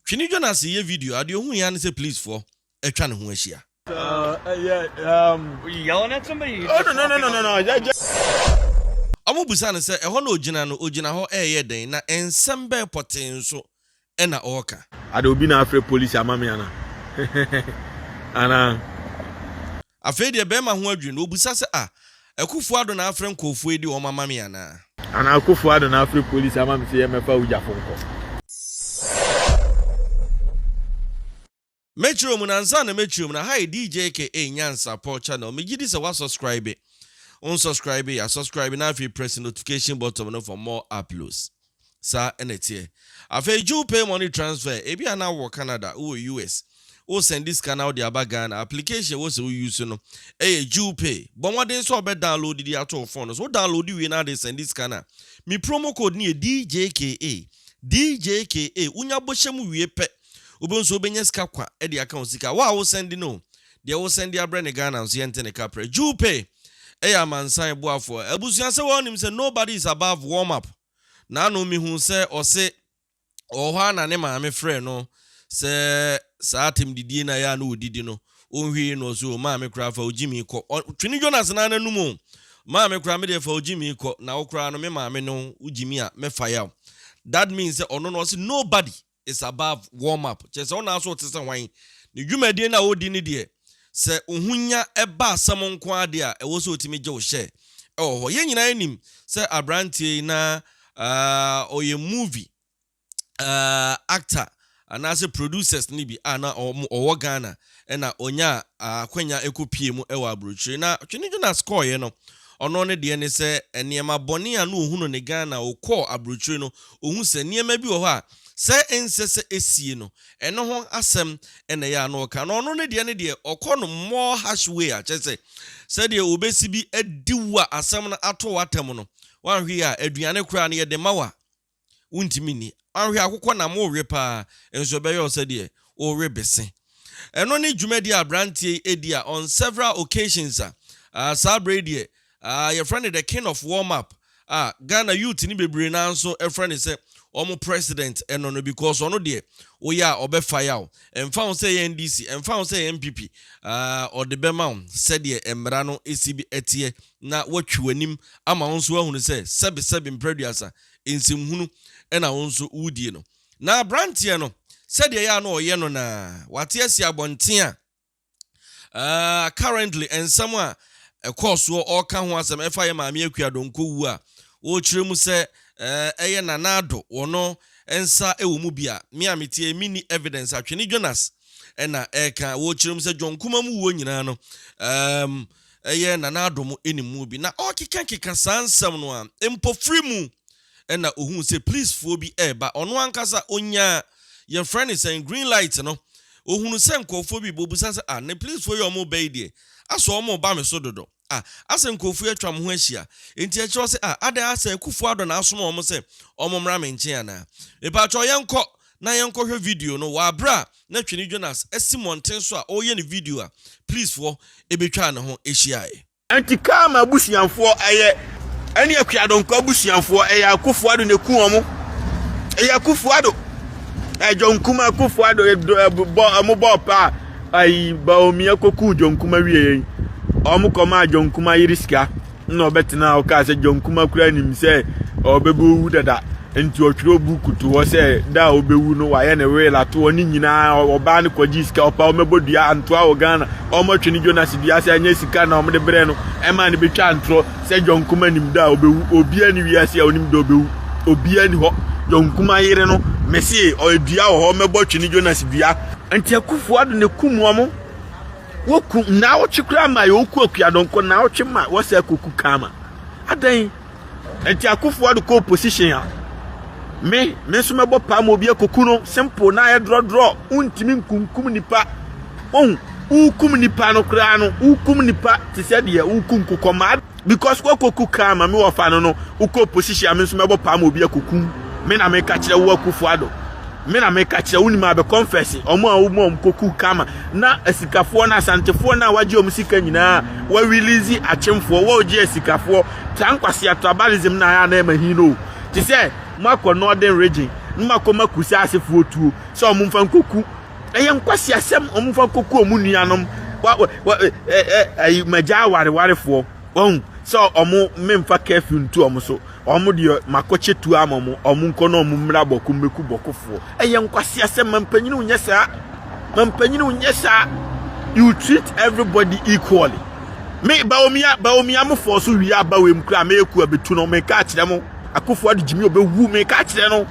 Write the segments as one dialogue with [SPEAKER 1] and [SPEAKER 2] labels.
[SPEAKER 1] Twene Jonas ye video ade ohun ya ne say please for etwa ne ho ahia.
[SPEAKER 2] Were you yelling at somebody?
[SPEAKER 3] Oh, no.
[SPEAKER 1] Amubusa ne say eho na ogina ho eye den na ensem be poten so e na oka.
[SPEAKER 3] Ade obi na afre police amame ana. Ana.
[SPEAKER 1] Afa de be ma ho adwi na obusa se Akufo ado na afre nkofo edi o mamame ana.
[SPEAKER 3] Ana akufo ado na afre police amame se ye mefa ujafo nko.
[SPEAKER 1] Metro na hi Djka nyansa po channel me gidi se wa subscribe. Unsubscribe ya subscribe na fi press notification button no for more uploads. Sa enetie. Afa pay money transfer ebi ana wo Canada or US. O send this canal the Abagana application was we use no. Pay. But what they so be download the actual phone. So download we now they send this canal. Me promo code ni Djka. Djka. Unya boshemu wie pe. Ubonso benye ska kwa e the account sika. Wa wo send no. They will send their brand Ghana so yente ne kapre. Pay. Mansan boafo. Ebusuan se wonim say nobody is above warm up. Na no mi hu say o se o hwa na ne maame frɛ no. Se saatim didi na ya no odidi no onhwe no so maame kra fa ogimi kɔ Twene Jonas na nanu mu maame kra me de fa ogimi kɔ na okra no me maame no ugimi a me fa ya. That means ono no say nobody is above warm up. Chese ona so tese hwan ne dwumade na odi ne de se ohunya eba asam nko ade a ewo so otimi gye wo hye ho ye nyina anim se abrantie na oye movie actor and as a producers ni bi ana owo Ghana na onya akwanya ekopie mu ewa abrochire na Twene Jonas score ye no ono ne de ne se eniema bone a no ohunu ne Ghana okọ abrochire no ohun se niema bi wo ha se ensese esie no eno ho asem ene ya no ka no ono ne de okọ no more hash way a chese se de obesi bi adiwa asem na ato watem no wanhwe a aduane kura ne ye de mawa untimi ni anhwe akokɔ na mo repa enso be yo said o rebese eno ne dwumadi abrantie edia on several occasions celebrate your friend the king of warm up Ghana youth ni bebre na nso e friend say omo president eno no because ono de o ya obefa ya emfa say NDC emfa say MPP or the bema said the emra no esibi etie na watwe anim ama nso ahunu say sebe mpraduasa ensimhunu ena wonso udie no na brantie no said ya no oye no na wate asi abonten a currently and someone a course wo oka ho asem efa ye maame akua donko wu a wo kiremu se eye nanado wono ensa ewo mu bia me ametie mini evidence Twene Jonas ena eka wo kiremu se jonkuma mu wo nyina no eye nanado mu enimu bi na okika sansam no a empo free mu ena ohun say please for be ba ono ankasa onya your friend is saying green light no ohun say nkofo bi bobusa say ne please for your mobile dey aso omo ba me so dodo ase nkofo atwa mo ho ahia enti e kyo say ada ase akufo ado na aso mo say omo mra me nche ana e pa cho yenko hwe video no wa bra na Twene Jonas esimonten so a oye ne video please for ebetwa ne ho ahia
[SPEAKER 3] Anti kama busianfo aye Ani akua donko abusianfo akufo ado ne ku omo akufo ado jonkuma akufo ado bo pa ai ba omi akoku jonkuma wie omo koma jonkuma yiriska no betina o ka se jonkuma kura nim se obebu wu dada enti otwiro buku to wo se da obewu no wa ye ne we la to oni nyina oba ne kwajiska opa omebodua anto a Ghana omo Twene Jonas bia se anya sika na omo de bre no e ma ne betwa antro se jonkuma nim da obewu obi ani wiase a onim da obewu obi ani ho jonkuma yire no mesi odua wo ho mebo Twene Jonas bia enti akufo ado ne kumu omo woku na wo chikura ma yo ku akua donko na wo chima wo se koku kama adan enti akufo ado ko position a me so mebo pa mo bia koku no simple na ye draw untimi nkunkum nipa ukum nipa no kra no ukum nipa ti se de ukum kokoma because koku kama me wo fa no uko position me so mebo pa mo bia koku me na me ka kire wo akufo ado me na me ka kire woni ma be confess omo a wo koku kama na asikafo na asantefo na waje om sika nyina wa release achemfo wo je asikafo tankwase atrabalism na ya na ema hino ti se Marco Northern region numa koma kusa asefo tuo so omumfa nkoku eyen kwasi asem omumfa nkoku omunuanom ai maja warefo on so omu memfa curfew ntu omu so omu de makoche tu amomu omu nkono omu mra boku meku bokofo eyen kwasi asem mampanyini unyesa you treat everybody equally me baomia mo force wi abawem kra me eku abetu no me ka kire mo akofo adu jimi obewu me ka kire no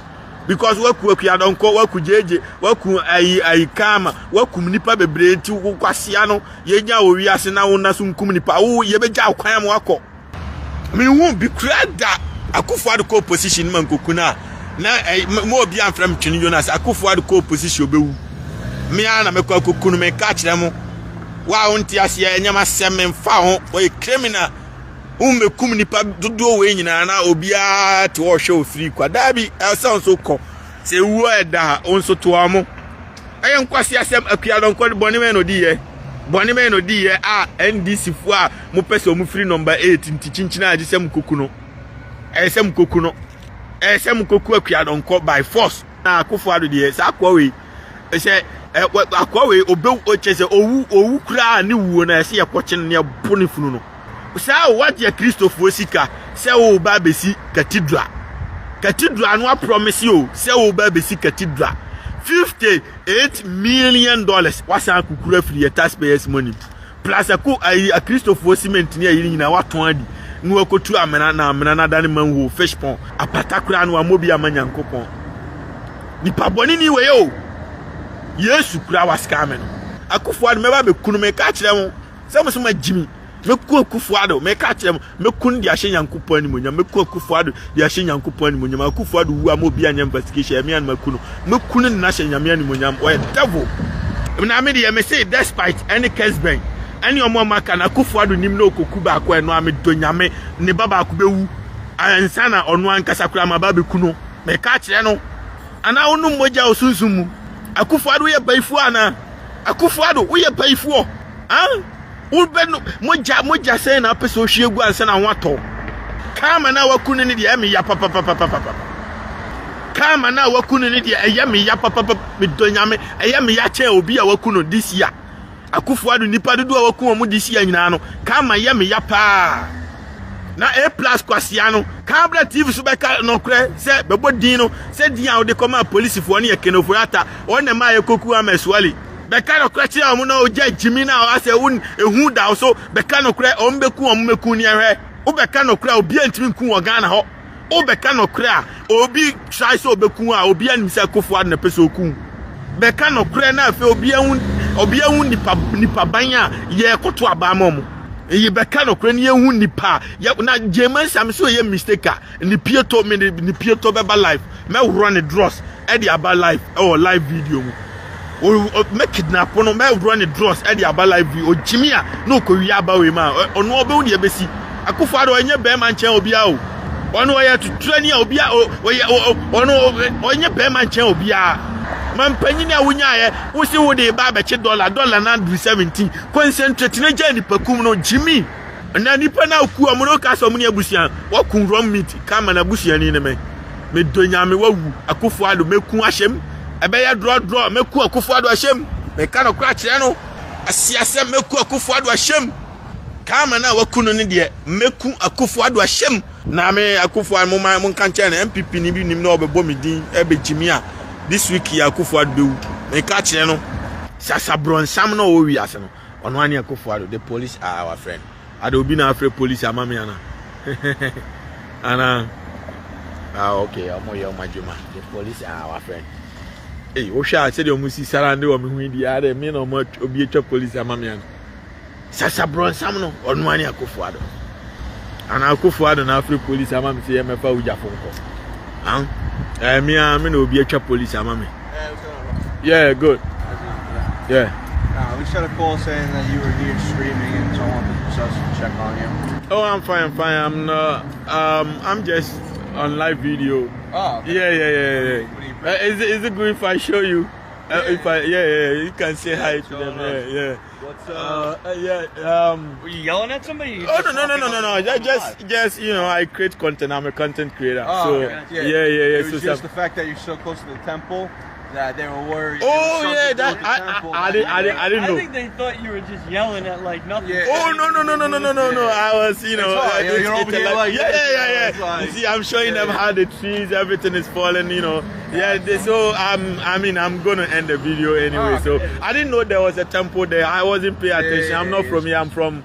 [SPEAKER 3] because waku adonko waku jeje waku ai kama waku nipa bebre nti kwasia no yenya owi ase na wona so nkum nipa wo yebeja kwan mo akọ me won be krada akofo adu ko position man kokuna na mo obi amfram Twene Jonas akofo adu ko position obewu me ana me kwa kokunu me ka kire mo wa wonti ase enyama sem mfa ho o criminal mekum nipa dodo we nyina na obia te wo hwe ofiri kwada bi elson so ko se wu eda onso to amo ayen kwasi asem akua don ko boni me no di ye a NDC fu a mo pese o mu free number 8 nti chinchina agisem kokuno esem koku akua don ko by force na akofo ado de sa akwa we se akwa we obewu ochese owu kura ni wuo na ese yakwoche ne boni funu no sa what ya Christopher Osika say o ba besi cathedral no promise you say o ba besi cathedral $58 million wasa kukura free your taxpayers money plus a Christopher cement ni ayi nyina waton adi no akotu amena na dane manwo fish pond apatakura no amobi amanyankopon nipa boni ni we yo Yesu kura waska no akofo ade meba be kunu me ka kire mo se mo jimi meku akufuado me ka kire me kun dia hye nyankopon ni monya meku akufuado dia hye nyankopon ni monya akufuado wu amobi anya investigation emi an makunu mekunu na hye nyame ni monya o devil na me de me say despite any case ben any omo maka na akufuado nim na okoku ba ko eno amedo nyame ne baba akubewu ansa na ono ankasa kura ma ba bekunu me ka kire no ana onu moja osunsumu akufuado ye baifu ana akufuado wo ye baifu ubenu moja say na pese o hwiegu ansa na wato kama na wakunu ni de emi ya papa kama na wakunu ni de eyemi ya papa midonyame eyemi ya che obi a wakunu this year akufuado nipa dodo a wakunu mu this year nyina no kama yemi ya pa na A+ kwasia no kabla TV so beka no kre se bebodin no se din a wo de koma police fo ne yekenofo ata one ma yekoku amasuali beka no kre kire omo na oja jimi na o ase won ehu da so beka no kre o mbeku omo meku ni ehwe o beka no kre obi antimi ku wo Ghana ho o beka no kre a obi try so obeku a obi anim se akofo ad na pese oku beka no kre na afi obi ehun nipa banya ye koto abamom ye beka no kre ni ehun nipa na German sam so ye mistake ni pieto beba life me run a dross e di aba life or live video mu o me kidnap no me run a dross e di aba live video o jimia no ko wi aba we ma ono obe uni ebesi akofo ado enye be man chen obi a o ono ye tutrani a obi a ono onye be man chen obi a man panyini a wonya ye wo si wo de ba be che dollar na 17 concentrate na jani pakum no jimi na nipa na ku amuno ka so mun abusian wo kun rom meat kama na abusian ni me donyame wawu akofo ado meku ahyem ebe ya draw meku akofo ado ahyem me ka no kra kire no asiase meku akofo ado ahyem kama na wakunu ni de meku akofo ado ahyem na me akofo amo mun kan che na MPP ni bi nim na obebo medin ebe jimi a this week ya akofo ado bewu me ka kire no sasa bronsam no wo wi ase no ono ani akofo ado the police are our friend ado obi na afre police amame ana ana okay omoyo majuma the police are our friend hey o sha say the omusi sarande o me hu di are me no mo obi etwa police amame ana sasa bronsam no ono ani akofo ado ana akofo ado na afre police amame say me fa uja fonko me no obi etwa police amame yeah good yeah
[SPEAKER 2] we just got a call saying that you were here streaming and so I wanted us to check on you.
[SPEAKER 3] Oh, I'm fine. I'm just on live video.
[SPEAKER 2] Oh, okay.
[SPEAKER 3] Yeah. Is it good if I show you? If I you can say hi to them. Yeah.
[SPEAKER 2] What's
[SPEAKER 4] Were you yelling at somebody?
[SPEAKER 3] Oh no. Just I create content. I'm a content creator.
[SPEAKER 2] Oh,
[SPEAKER 3] So
[SPEAKER 2] okay.
[SPEAKER 3] yeah.
[SPEAKER 2] It was
[SPEAKER 3] So
[SPEAKER 2] just the fact that you're so close to the temple that they were worried.
[SPEAKER 3] oh
[SPEAKER 2] there was
[SPEAKER 3] yeah,
[SPEAKER 2] something
[SPEAKER 3] that
[SPEAKER 2] with the temple
[SPEAKER 3] I didn't
[SPEAKER 4] I
[SPEAKER 3] know.
[SPEAKER 4] think they thought you were just yelling at like nothing.
[SPEAKER 2] Yeah.
[SPEAKER 3] Oh no. I was
[SPEAKER 2] It's fine, you're over here like
[SPEAKER 3] yeah.
[SPEAKER 2] it's like-
[SPEAKER 3] You see, I'm showing them how the trees, everything is falling. So I'm gonna end the video anyway.
[SPEAKER 2] Oh, okay.
[SPEAKER 3] So I didn't know there was a temple there. I wasn't paying attention. I'm not from here. I'm from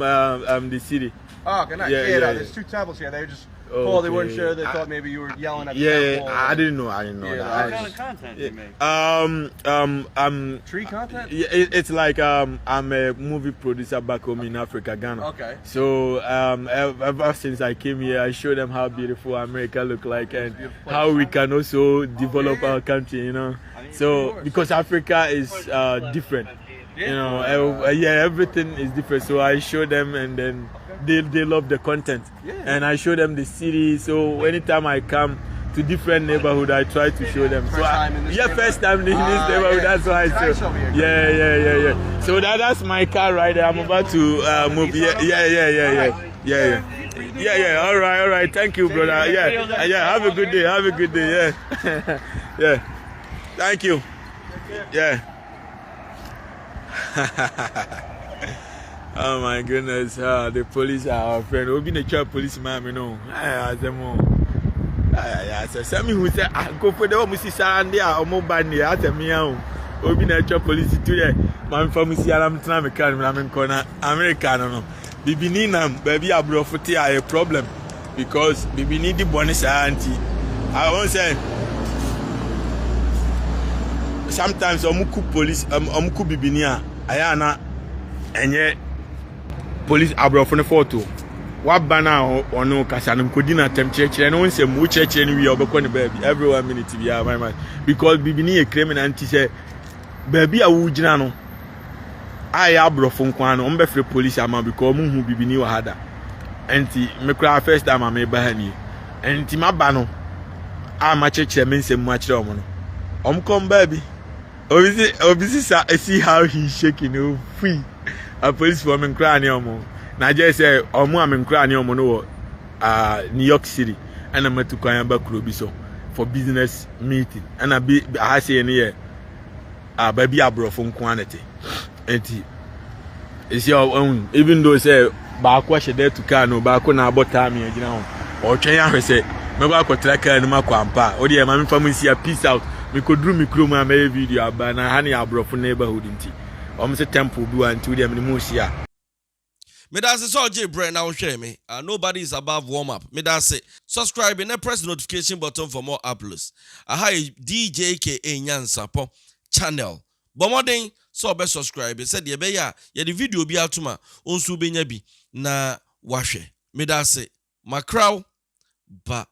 [SPEAKER 3] the city.
[SPEAKER 2] Oh, okay, nice.
[SPEAKER 3] Yeah.
[SPEAKER 2] There's 2 temples here. They were just cool. They weren't
[SPEAKER 3] Okay.
[SPEAKER 2] sure. They thought maybe you were yelling at the
[SPEAKER 3] Yeah,
[SPEAKER 2] temple.
[SPEAKER 3] I didn't know.
[SPEAKER 2] Yeah,
[SPEAKER 4] What
[SPEAKER 3] that.
[SPEAKER 4] kind of content do you make?
[SPEAKER 2] Tree content?
[SPEAKER 3] It's like I'm a movie producer back home in Africa, Ghana.
[SPEAKER 2] Okay.
[SPEAKER 3] So ever since I came here, I show them how beautiful America look like and how we can also develop our country. So because Africa is different, everything is different. So I show them, and then they love the content, and I show them the city. So anytime I come to different neighborhood, I try to show them.
[SPEAKER 2] First time in this neighborhood?
[SPEAKER 3] First time in this neighborhood.
[SPEAKER 2] Yeah.
[SPEAKER 3] That's why I
[SPEAKER 2] Nice
[SPEAKER 3] show.
[SPEAKER 2] over here.
[SPEAKER 3] Yeah. So that's my car right there. I'm about to move. Yeah. All right. Thank you, brother. Yeah. Have a good day. Yeah. Yeah. Thank you. Yeah. Oh my goodness, the police are our friend. Obi na try policeman, Send me who say go for the omusi sarande a omo ban there atemi a Obi na try police to there. Man from si alam tena me kan na me nkona America no. Bibini nam baby abrofo te a problem because bibini di bone sa anti. I won't say sometimes omuku police omuku bibini a ayana enye police abrofo ne photo wa bana ono kasa no kodi na temkyerkyere no nsem wo kyerkyere no wi obekọ ne baby every 1 minute bi my man because bibini e criminal anti say baby a wo gina no ai abrofo nkwan no mbefre police ama because mu hu bibini wa hada anti me kra first time am e ba hani anti maba no a ma kyerkyere me nsem mu akyere omo no kom baby obisi see how he shaking free a police for me cry ni omo na just say omo am cry ni omo no New York City and I'm to kwan ba kuro bi so for business meeting and I say ni here baby abrofo nko anete enti is your own even though say ba kwa she there to car no ba ko na abota me agina ho o twen ahwese me ba ko tracker ni makwampa o de ma me family peace out me ko dru me kuro ma video aba na ha ni abrofo neighborhood nti say temple do until them musia.
[SPEAKER 1] Me da say so J Brand now share me. Nobody is above warm up. Me da say subscribe and press the notification button for more uploads. Hi Djka Nyansa po channel. Bomodin so be subscribe. Said ye be ya the video bi atuma onsu benya bi na wahwe. Me da say macrow ba